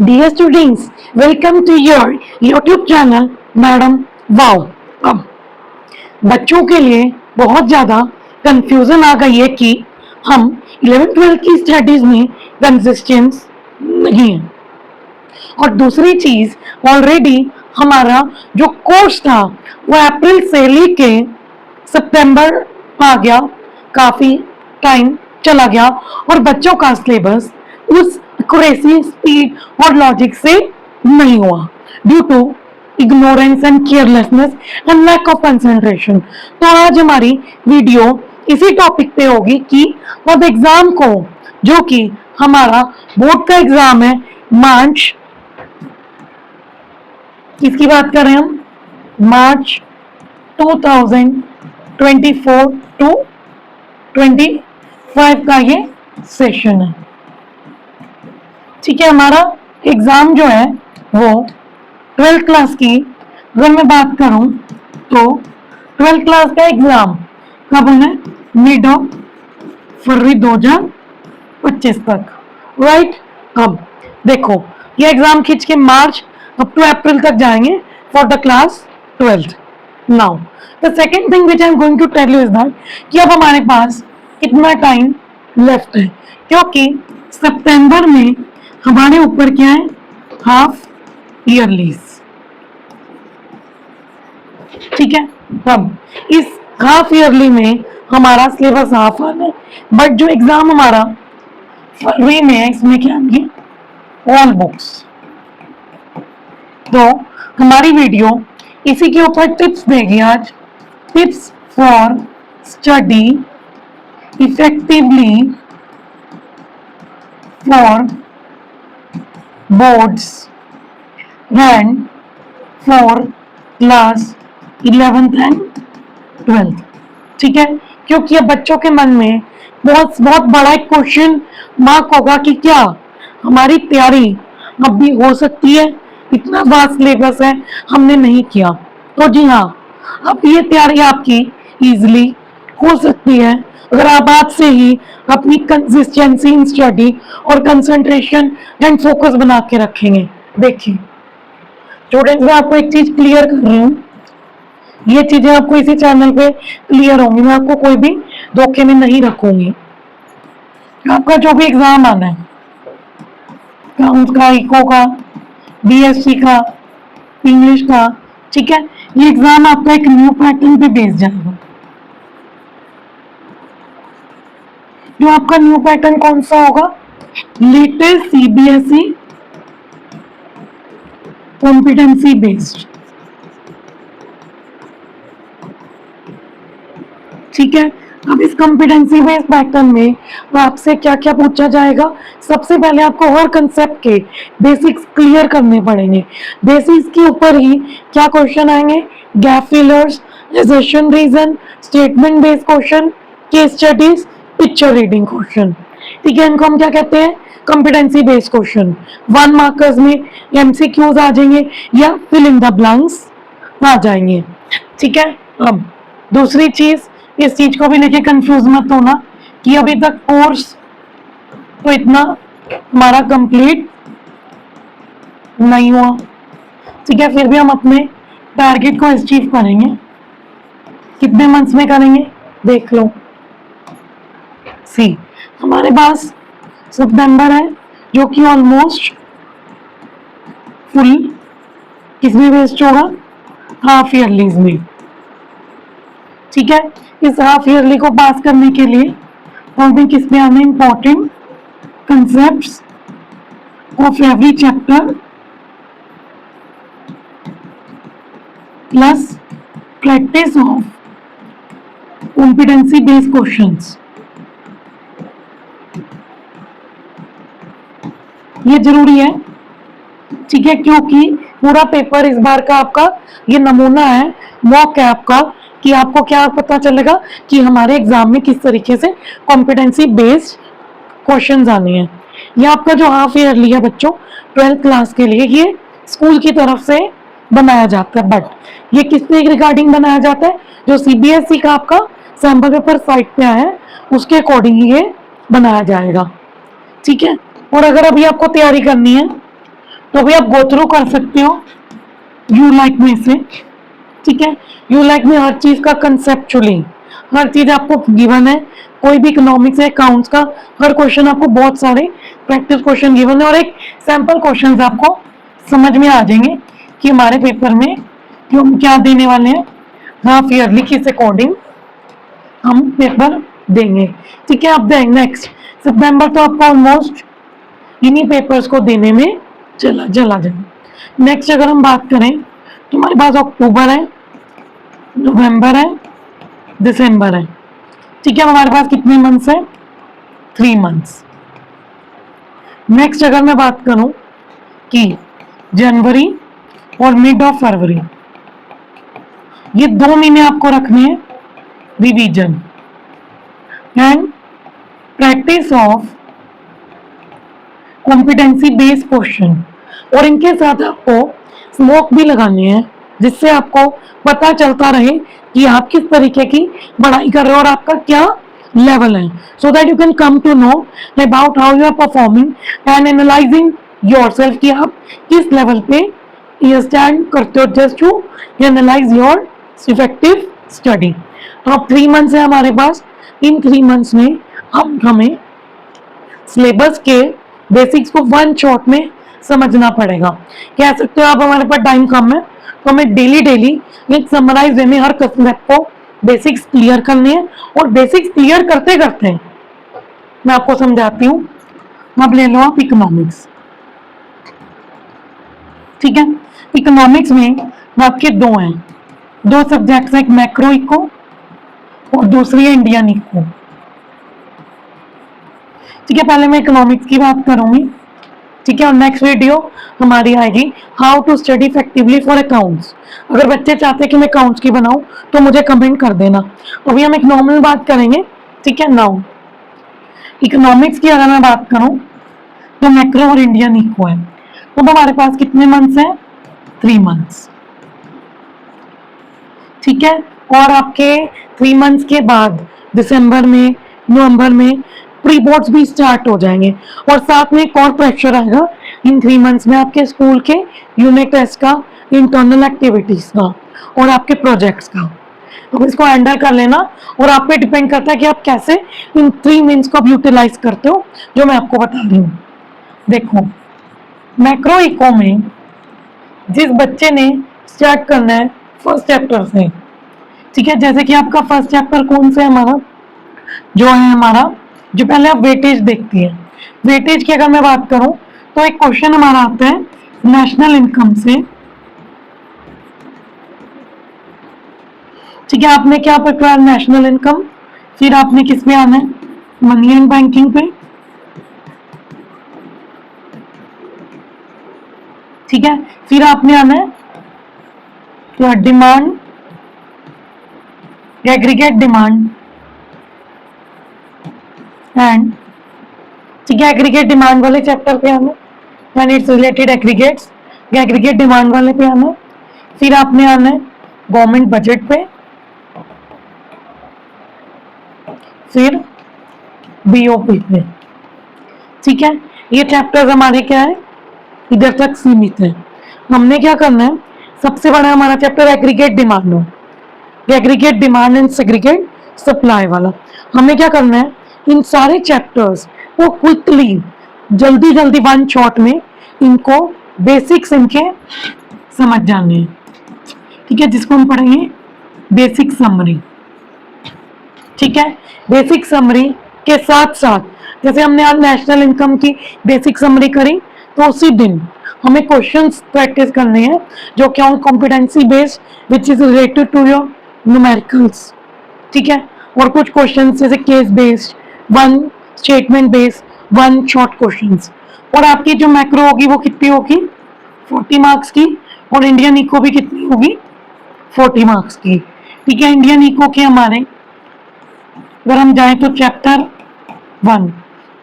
Dear students, welcome to your YouTube channel madam wow. अब बच्चों के लिए बहुत ज़्यादा कंफ्यूजन आ गई है कि हम 11th-12th की स्टडीज में कंसिस्टेंस नहीं है। और दूसरी चीज, ऑलरेडी हमारा जो कोर्स था वो अप्रैल से लेके सितंबर आ गया, काफी टाइम चला गया और बच्चों का सिलेबस उस एक्यूरेसी, स्पीड और लॉजिक से नहीं हुआ due to ignorance and carelessness and lack of concentration. तो आज हमारी वीडियो इसी टॉपिक पे होगी कि अब एग्जाम को, जो कि हमारा बोर्ड का एग्जाम है मार्च, किसकी बात कर रहे हैं हम, मार्च 2024 टू 25 का ये सेशन है। ठीक है, हमारा एग्जाम जो है वो 12th क्लास की, अगर मैं बात करूं तो 12th क्लास का एग्जाम कब होना है, मिड ऑफ फरवरी 2025 तक, राइट। अब देखो ये एग्जाम खींच के मार्च अप टू अप्रैल तक जाएंगे for the class 12th। Now the second thing which I am going to tell you is that कि अब हमारे पास कितना टाइम लेफ्ट है, क्योंकि सितंबर में हमारे ऊपर क्या है, हाफ ईयरलीज। ठीक है, अब इस हाफ ईयरली में हमारा सिलेबस हाफ आना है, बट जो एग्जाम हमारा फरवरी में है इसमें क्या आएंगे, ऑल बुक्स। तो हमारी वीडियो इसी के ऊपर टिप्स देगी आज, tips for study effectively for boards and for class 11th and 12th। ठीक है, क्योंकि अब बच्चों के मन में बहुत बड़ा एक क्वेश्चन मार्क होगा कि क्या हमारी तैयारी अब भी हो सकती है, इतना वास्ट सिलेबस है हमने नहीं किया। तो जी हाँ, अब ये तैयारी आपकी इजीली हो सकती है अगर आप आज से ही अपनी कंसिस्टेंसी इन स्टडी और कंसंट्रेशन एंड फोकस बना के रखेंगे। देखिए स्टूडेंट्स, मैं आपको एक चीज क्लियर कर रही हूँ, ये चीजें आपको इसी चैनल पे क्लियर होंगी, मैं आपको कोई भी धोखे में नहीं रखूंगी। आपका जो भी एग्जाम आना है, अकाउंट्स का, इको का, बीएससी का, इंग्लिश का, ठीक है, ये एग्जाम आपका एक न्यू पैटर्न पे बेस जाएगा। जो आपका न्यू पैटर्न कौन सा होगा, लेटेस्ट सीबीएसई कॉम्पिटेंसी बेस्ड। ठीक है, अब इस कॉम्पिटेंसी बेस्ड पैटर्न में आपसे क्या क्या पूछा जाएगा, सबसे पहले आपको हर कंसेप्ट के बेसिक्स क्लियर करने पड़ेंगे। बेसिक्स के ऊपर ही क्या क्वेश्चन आएंगे, gap fillers, assertion reason, statement based question, case studies, picture reading question. ठीक है, इनको हम क्या कहते हैं, कॉम्पिटेंसी बेस्ड क्वेश्चन। 1 मार्कर्स में एमसीक्यूज आ जाएंगे या फिल इन द ब्लैंक्स आ जाएंगे। ठीक है, अब दूसरी चीज, इस चीज को भी लेके कंफ्यूज मत होना कि अभी तक कोर्स तो इतना हमारा कंप्लीट नहीं हुआ। ठीक है, फिर भी हम अपने टारगेट को अचीव करेंगे। कितने मंथ्स में करेंगे देख लो। सी, हमारे पास सितंबर है जो कि ऑलमोस्ट फुल किसमें वेस्ट होगा, हाफ ईयरलीज में। ठीक है, इस हाफ ईयरली को पास करने के लिए और भी किस में आने, important concepts of every chapter plus practice of competency based questions. ये जरूरी है, ठीक है, क्योंकि पूरा पेपर इस बार का आपका ये नमूना है, मॉक है आपका, कि आपको क्या पता चलेगा कि हमारे एग्जाम में किस तरीके से कॉम्पिटेंसी बेस्ड क्वेश्चंस आने हैं। ये आपका जो हाफ ईयरली है बच्चों 12th क्लास के लिए, ये स्कूल की तरफ से बनाया जाता है, बट ये किसके रिगार्डिंग बनाया जाता है, जो सीबीएसई का आपका सैंपल पेपर साइट पे आया है उसके अकॉर्डिंग ये बनाया जाएगा। ठीक है, और अगर अभी आपको तैयारी करनी है तो भी आप गो थ्रू कर सकते हो यू लाइक में से, ठीक है। यू लाइक में हर चीज का कंसेप्चुअली हर चीज आपको गिवन है, कोई भी इकोनॉमिक्स है अकाउंट्स का हर क्वेश्चन आपको बहुत सारे प्रैक्टिस क्वेश्चन गिवन है और एक सैंपल क्वेश्चन आपको समझ में आ जाएंगे कि हमारे पेपर में कि हम क्या देने वाले हैं हाफ ईयरली किस अकॉर्डिंग हम पेपर देंगे, ठीक है। अब देंगे नेक्स्ट सितंबर तो आपको ऑलमोस्ट इन्हीं पेपर्स को देने में चला जाए। नेक्स्ट अगर हम बात करें तो हमारे पास अक्टूबर है, नवंबर है, दिसंबर है, ठीक है। हमारे पास कितने मंथ्स है 3 मंथ्स। नेक्स्ट अगर मैं बात करूं कि जनवरी और मिड ऑफ फरवरी ये 2 महीने आपको रखने हैं revision and practice of competency based question, और इनके साथ आपको स्मोक भी लगानी है जिससे आपको पता चलता रहे कि आप किस तरीके की पढ़ाई कर रहे हो और आपका क्या लेवल है, so that you can come to know about how you are performing and analysing yourself कि आप किस लेवल पे ये स्टैंड करते हो, just to analyse your effective study. अब 3 मंथ्स है हमारे पास, इन 3 मंथ्स में हमें सिलेबस के बेसिक्स को 1 शॉट में समझना पड़ेगा। कह सकते हो आप हमारे पास टाइम कम है तो हमें डेली एक समराइज वे में हर कंसेप्ट को बेसिक्स क्लियर करने हैं, और बेसिक्स क्लियर करते करते मैं आपको समझाती हूँ। अब ले लो आप इकोनॉमिक्स, ठीक है। इकोनॉमिक्स में आपके 2 हैं, 2 सब्जेक्ट्स हैं, एक मैक्रो इको और दूसरी है इंडियन इको, ठीक है। पहले मैं इकोनॉमिक्स की बात करूंगी, ठीक है, और नेक्स्ट वीडियो हमारी आएगी how to study effectively for accounts. अगर बच्चे चाहते हैं कि मैं अकाउंट्स की बनाऊं तो मुझे कमेंट कर देना। अभी हम एक नॉर्मल बात करेंगे, ठीक है। नाउ इकोनॉमिक्स की अगर मैं बात करूं तो मैक्रो और इंडियन इको है, तो हमारे पास कितने मंथ्स हैं 3 मंथ्स, ठीक है। और आपके 3 मंथ्स के बाद दिसंबर में नवंबर में प्री बोर्ड्स भी स्टार्ट हो जाएंगे, और साथ में एक और प्रेशर आएगा इन 3 मंथ्स में आपके स्कूल के यूनिट टेस्ट का, इंटरनल एक्टिविटीज का और आपके प्रोजेक्ट्स का। तो इसको हैंडल कर लेना, और आप पे डिपेंड करता है कि आप कैसे इन 3 मंथ्स को यूटिलाइज करते हो, जो मैं आपको बता रही हूँ। देखो मैक्रो इको में जिस बच्चे ने स्टार्ट करना है फर्स्ट चैप्टर से, ठीक है। जैसे कि आपका फर्स्ट चैप्टर कौन सा है हमारा, जो है हमारा जो पहले आप वेटेज देखती है, वेटेज की अगर मैं बात करूं तो एक क्वेश्चन हमारा आता है नेशनल इनकम से, ठीक है। आपने क्या पढ़ा है नेशनल इनकम, फिर आपने किस पे आना है मनी एंड बैंकिंग पे, ठीक है। फिर आपने आना है तो डिमांड एग्रीगेट डिमांड एंड, ठीक है, एग्रीगेट डिमांड वाले चैप्टर पे आना and it's related aggregates, aggregate demand वाले पे आना। फिर आपने आना है गवर्नमेंट बजट पे, फिर बीओपी पे, ठीक है। ये चैप्टर्स हमारे क्या है इधर तक सीमित है। हमने क्या करना है, सबसे बड़ा हमारा चैप्टर एग्रीगेट डिमांड हो, aggregate demand and segregate supply वाला। हमें क्या करना है इन सारे चैप्टर्स को क्विकली जल्दी 1 शॉट में इनको बेसिक्स इनके समझ जाने हैं, ठीक है, जिसको हम पढ़ेंगे बेसिक समरी, ठीक है। बेसिक समरी के साथ साथ जैसे हमने आज नेशनल इनकम की बेसिक समरी करी, तो उसी दिन हमें क्वेश्चंस प्रैक्टिस करने हैं जो क्या competency based which is related to your numericals, ठीक है। और कुछ क्वेश्चंस जैसे case based, 1 statement based, 1 short questions. और आपकी जो मैक्रो होगी वो कितनी होगी 40 मार्क्स की, और इंडियन इको भी कितनी होगी 40 मार्क्स की, ठीक है। इंडियन इको के हमारे अगर हम जाएं तो chapter 1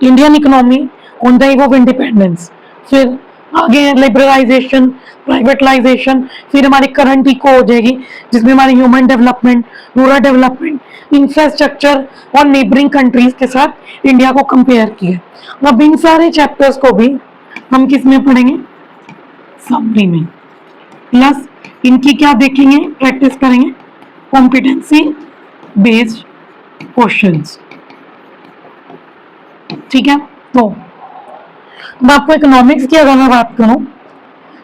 Indian economy on the eve of independence, फिर आगे लिबरलाइजेशन, प्राइवेटलाइजेशन, फिर हमारी करंट इको हो जाएगी जिसमें हमारी human development, rural development, infrastructure और नेबरिंग कंट्रीज के साथ इंडिया को कंपेयर किया। अब इन सारे चैप्टर्स को भी हम किस में पढ़ेंगे समरी में, प्लस इनकी क्या देखेंगे, प्रैक्टिस करेंगे, कॉम्पिटेंसी बेस्ड क्वेश्चंस। ठीक है, तो मैं आपको इकोनॉमिक्स की अगर मैं बात करूं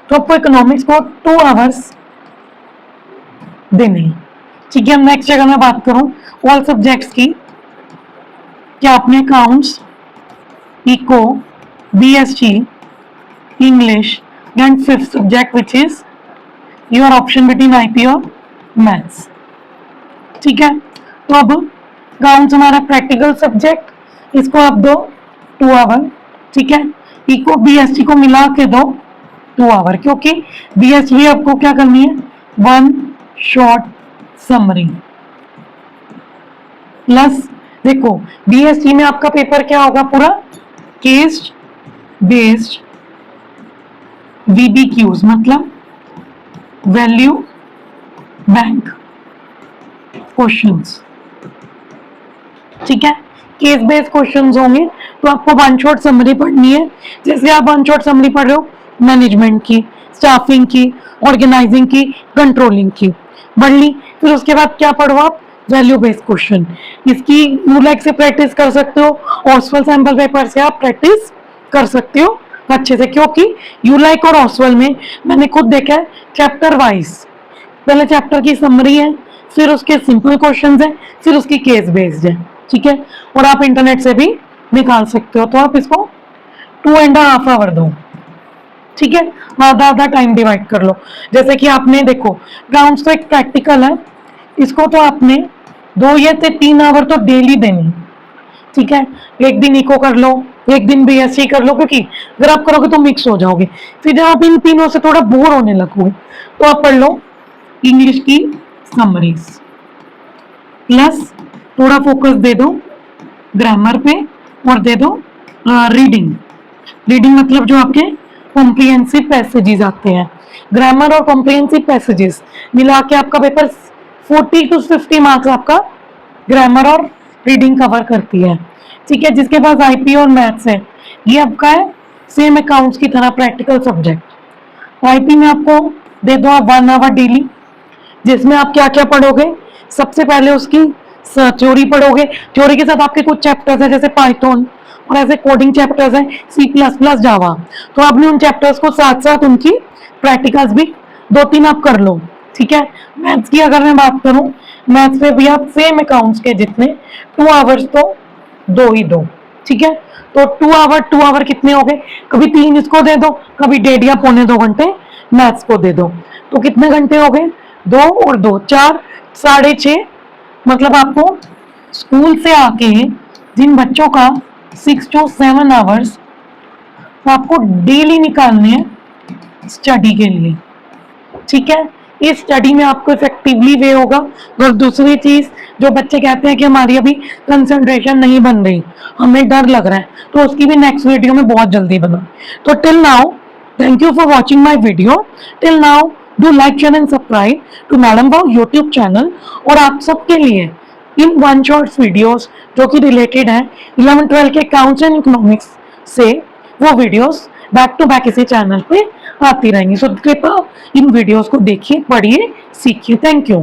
तो आपको इकोनॉमिक्स को 2 आवर्स देने हैं। ठीक है, नेक्स्ट अगर मैं बात करूं ऑल सब्जेक्ट्स की, क्या आपने accounts, eco, BST, English and 5th subject which is your option between IP और मैथ्स। ठीक है, तो अब अकाउंट्स हमारा प्रैक्टिकल सब्जेक्ट, इसको आप दो 2 आवर। ठीक है, इको बीएसटी को मिला के दो 2 आवर, क्योंकि बीएसटी आपको क्या करनी है, 1 शॉर्ट समरी। प्लस देखो बीएसटी में आपका पेपर क्या होगा, पूरा केस बेस्ड वीबीक्यूज, मतलब वैल्यू बैंक क्वेश्चंस। ठीक है, केस बेस्ड क्वेश्चंस होंगे, तो आपको 1 शॉर्ट समरी पढ़नी है। जैसे आप 1 शॉर्ट समरी पढ़ रहे हो मैनेजमेंट की, स्टाफिंग की, ऑर्गेनाइजिंग की, कंट्रोलिंग की, पढ़ ली। फिर उसके बाद क्या पढ़ो आप, वैल्यू बेस्ड क्वेश्चन। इसकी यूलाइक से प्रैक्टिस कर सकते हो, ऑस्वल सैंपल पेपर से आप प्रैक्टिस कर सकते हो अच्छे से, क्योंकि यूलाइक और ऑस्वल में मैंने खुद देखा है चैप्टर वाइज, पहले चैप्टर की समरी है, फिर उसके सिंपल क्वेश्चंस हैं, फिर उसकी केस बेस्ड है। ठीक है, और आप इंटरनेट से भी निकाल सकते हो, तो आप इसको 2.5 आवर दो। ठीक है, आधा आधा टाइम डिवाइड कर लो। जैसे कि आपने देखो अकाउंट्स तो एक प्रैक्टिकल है, इसको तो आपने 2 या 3 आवर तो डेली देनी। ठीक है, एक दिन इको कर लो, एक दिन बीएससी कर लो, क्योंकि अगर आप करोगे तो मिक्स हो जाओगे। फिर जब आप इन तीनों से थोड़ा बोर होने लगोगे तो आप पढ़ लो इंग्लिश की समरीज, प्लस थोड़ा फोकस दे दो ग्रामर पे, और दे दो रीडिंग। रीडिंग मतलब जो आपके कॉम्प्रिहेंसिव पैसेजेस आते हैं, ग्रामर और कॉम्प्रिहेंसिव पैसेजेस मिला के आपका पेपर 40 to 50 मार्क्स आपका ग्रामर और रीडिंग कवर करती है। ठीक है, जिसके पास आईपी और मैथ्स है, ये आपका है सेम अकाउंट्स की तरह प्रैक्टिकल सब्जेक्ट। आईपी में आपको दे दो आप 1 आवर डेली, जिसमें आप क्या क्या पढ़ोगे, सबसे पहले उसकी थ्योरी पढ़ोगे, थ्योरी के साथ आपके कुछ चैप्टर्स हैं जैसे पाइथन, और ऐसे कोडिंग चैप्टर्स हैं C++, जावा, तो आपने उन चैप्टर्स को साथ साथ उनकी प्रैक्टिकल्स भी 2-3 आप कर लो। ठीक है, मैथ्स की अगर मैं बात करूं, मैथ्स में भी आप सेम अकाउंट्स के जितने 2 आवर्स तो 2 ही दो। ठीक है, तो 2 आवर कितने हो गए, कभी 3 इसको दे दो, कभी 1.5 या 1.25 घंटे मैथ्स को दे दो, तो कितने घंटे हो गए, 2 और 2 4, 6.5। मतलब आपको स्कूल से आके जिन बच्चों का 6 to 7 आवर्स आपको डेली निकालने हैं स्टडी के लिए। ठीक है, इस स्टडी में आपको इफेक्टिवली वे होगा। और दूसरी चीज, जो बच्चे कहते हैं कि हमारी अभी कंसंट्रेशन नहीं बन रही, हमें डर लग रहा है, तो उसकी भी नेक्स्ट वीडियो में बहुत जल्दी बना। तो till now thank you for watching my video. Till now do like, share and subscribe to madam Bhav YouTube channel. और आप सबके लिए इन 1 शॉर्ट्स वीडियोस जो कि रिलेटेड है 11-12 के अकाउंट्स एंड इकोनॉमिक्स से, वो वीडियोस बैक टू बैक इसी चैनल पे आती रहेंगी। सो कृपया इन वीडियोस को देखिए, पढ़िए, सीखिए। Thank you.